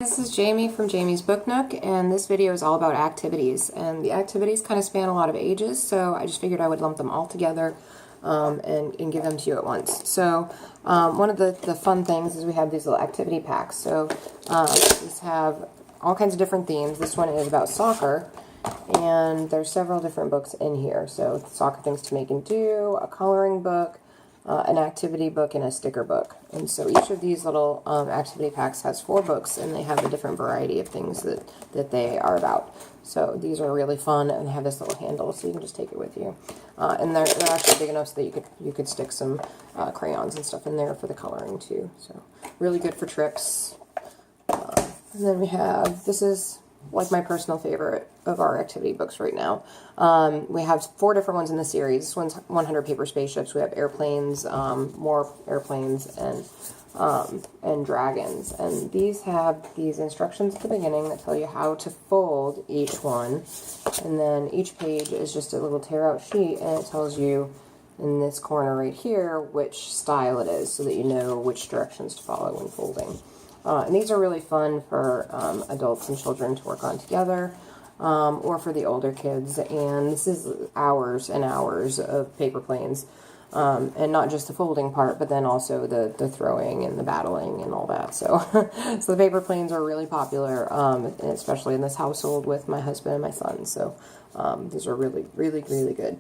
This is Jamie from Jamie's Book Nook, and this video is all about activities. And the activities kind of span a lot of ages, so I just figured I would lump them all together and give them to you at once. So one of the fun things is we have these little activity packs. So these have all kinds of different themes. This one is about soccer, and there's several different books in here. So soccer things to make and do, a coloring book, an activity book, and a sticker book. And so each of these little activity packs has 4 books, and they have a different variety of things that they are about. So these are really fun, and they have this little handle, so you can just take it with you. And they're actually big enough so that you could stick some crayons and stuff in there for the coloring too. So really good for trips. And then we have, this is like my personal favorite of our activity books right now. We have 4 different ones in the series. This one's 100 Paper Spaceships. We have airplanes, more airplanes, and dragons. And these have these instructions at the beginning that tell you how to fold each one. And then each page is just a little tear out sheet, and it tells you in this corner right here which style it is, so that you know which directions to follow when folding. And these are really fun for adults and children to work on together, or for the older kids. And this is hours and hours of paper planes, and not just the folding part, but then also the throwing and the battling and all that. So, so the paper planes are really popular, especially in this household with my husband and my son. So these are really, really, really good.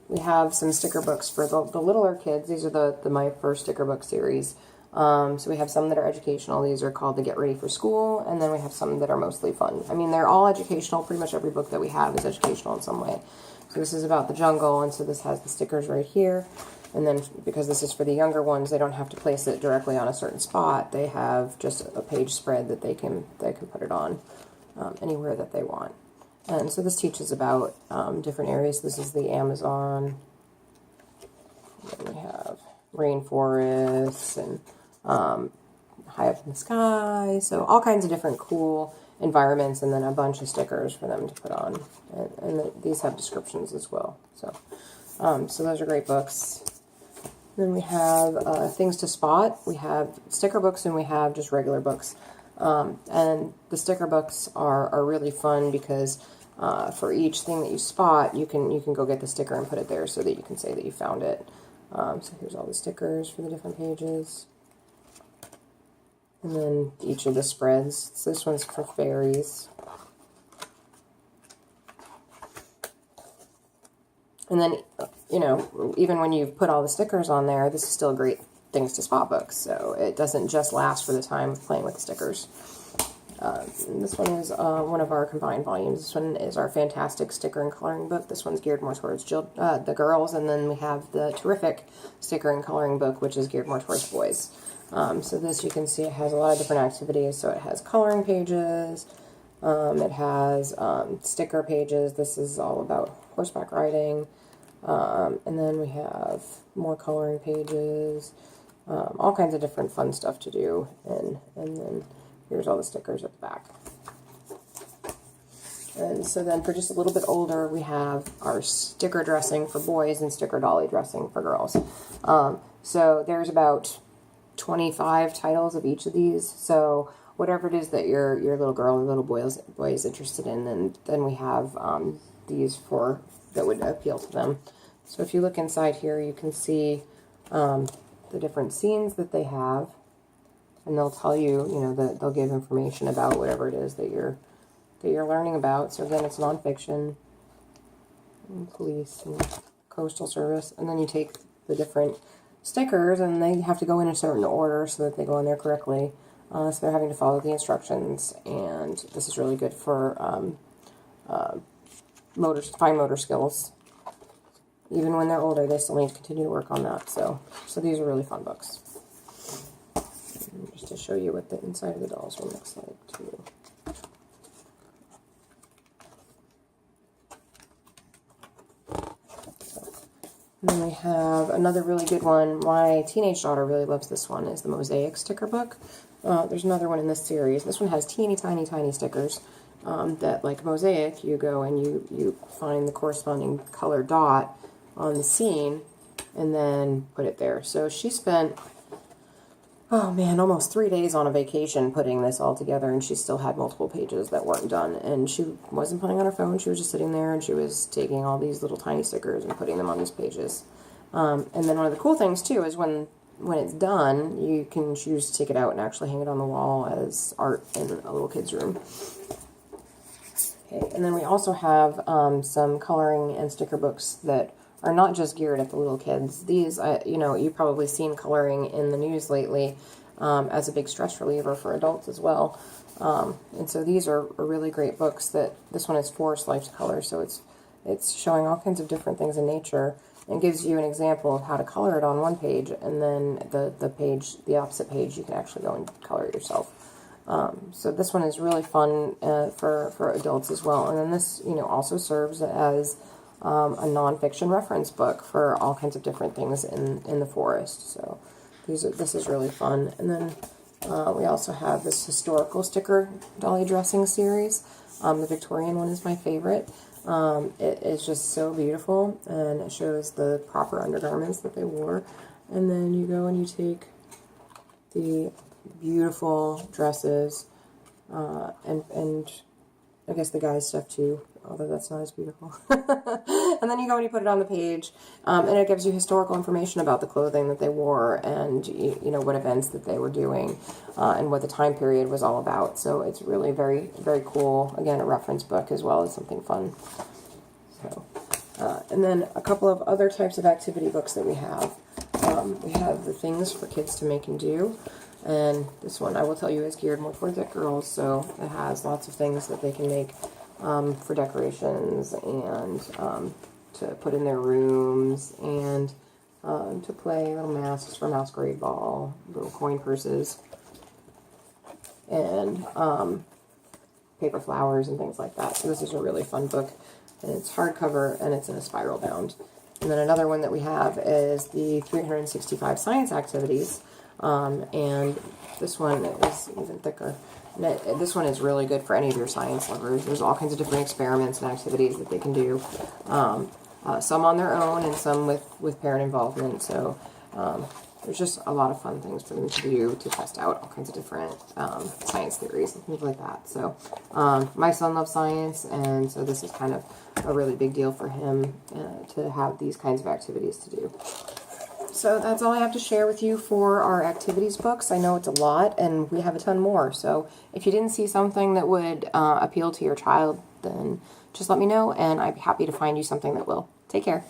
We have some sticker books for the littler kids. These are the My First Sticker Book series. So we have some that are educational. These are called the Get Ready for School, and then we have some that are mostly fun. I mean, they're all educational. Pretty much every book that we have is educational in some way. So this is about the jungle, and so this has the stickers right here. And then because this is for the younger ones, they don't have to place it directly on a certain spot. They have just a page spread that they can put it on anywhere that they want. And so this teaches about different areas. This is the Amazon. And then we have rainforests and high up in the sky, so all kinds of different cool environments, and then a bunch of stickers for them to put on, and these have descriptions as well. So so those are great books. Then we have things to spot. We have sticker books, and we have just regular books, and the sticker books are really fun because for each thing that you spot, you can go get the sticker and put it there so that you can say that you found it. So here's all the stickers for the different pages. And then each of the spreads. So this one's for fairies. And then, you know, even when you've put all the stickers on there, this is still a great things to spot book. So it doesn't just last for the time of playing with the stickers. This one is one of our combined volumes. This one is our fantastic sticker and coloring book. This one's geared more towards the girls, and then we have the terrific sticker and coloring book, which is geared more towards boys. So this, you can see, it has a lot of different activities. So it has coloring pages, it has sticker pages. This is all about horseback riding, and then we have more coloring pages, all kinds of different fun stuff to do, and then here's all the stickers at the back. And so then for just a little bit older, we have our sticker dressing for boys and sticker dolly dressing for girls. So there's about 25 titles of each of these. So whatever it is that your little girl or little boy is interested in, then we have these that would appeal to them. So if you look inside here, you can see the different scenes that they have. And they'll tell you, you know, they'll give information about whatever it is that you're learning about. So again, it's nonfiction, and police, and coastal service. And then you take the different stickers, and they have to go in a certain order so that they go in there correctly. So they're having to follow the instructions. And this is really good for fine motor skills. Even when they're older, they still need to continue to work on that. So these are really fun books. Just to show you what the inside of the dolls will look like too. And then we have another really good one. My teenage daughter really loves this one. Is the Mosaic sticker book. There's another one in this series. This one has teeny tiny stickers that, like Mosaic, you go and you find the corresponding color dot on the scene and then put it there. So she spent oh man, almost 3 days on a vacation putting this all together, and she still had multiple pages that weren't done. And she wasn't putting on her phone, she was just sitting there and she was taking all these little tiny stickers and putting them on these pages. And then one of the cool things too is when it's done, you can choose to take it out and actually hang it on the wall as art in a little kid's room. Okay, and then we also have some coloring and sticker books that are not just geared at the little kids. These, you know, you've probably seen coloring in the news lately as a big stress reliever for adults as well. And so these are really great books. That this one is Forest Life's Color, so it's showing all kinds of different things in nature and gives you an example of how to color it on one page, and then the opposite page, you can actually go and color it yourself. So this one is really fun for adults as well. And then this, you know, also serves as a nonfiction reference book for all kinds of different things in the forest. So this is really fun. And then we also have this historical sticker dolly dressing series. The Victorian one is my favorite. It is just so beautiful, and it shows the proper undergarments that they wore. And then you go and you take the beautiful dresses, and I guess the guys' stuff too, although that's not as beautiful. And then you go and you put it on the page, and it gives you historical information about the clothing that they wore, and you know what events that they were doing, and what the time period was all about. So it's really very, very cool. Again, a reference book as well as something fun. So, and then a couple of other types of activity books that we have. We have the things for kids to make and do. And this one, I will tell you, is geared more towards girls, so it has lots of things that they can make for decorations and to put in their rooms, and to play little masks for masquerade ball, little coin purses, and paper flowers and things like that. So this is a really fun book, and it's hardcover, and it's in a spiral bound. And then another one that we have is the 365 Science Activities. And this one is even thicker. And this one is really good for any of your science lovers. There's all kinds of different experiments and activities that they can do. Some on their own and some with parent involvement. So there's just a lot of fun things for them to do to test out all kinds of different science theories and things like that. So my son loves science, and so this is kind of a really big deal for him to have these kinds of activities to do. So that's all I have to share with you for our activities books. I know it's a lot, and we have a ton more. So if you didn't see something that would appeal to your child, then just let me know, and I'd be happy to find you something that will. Take care.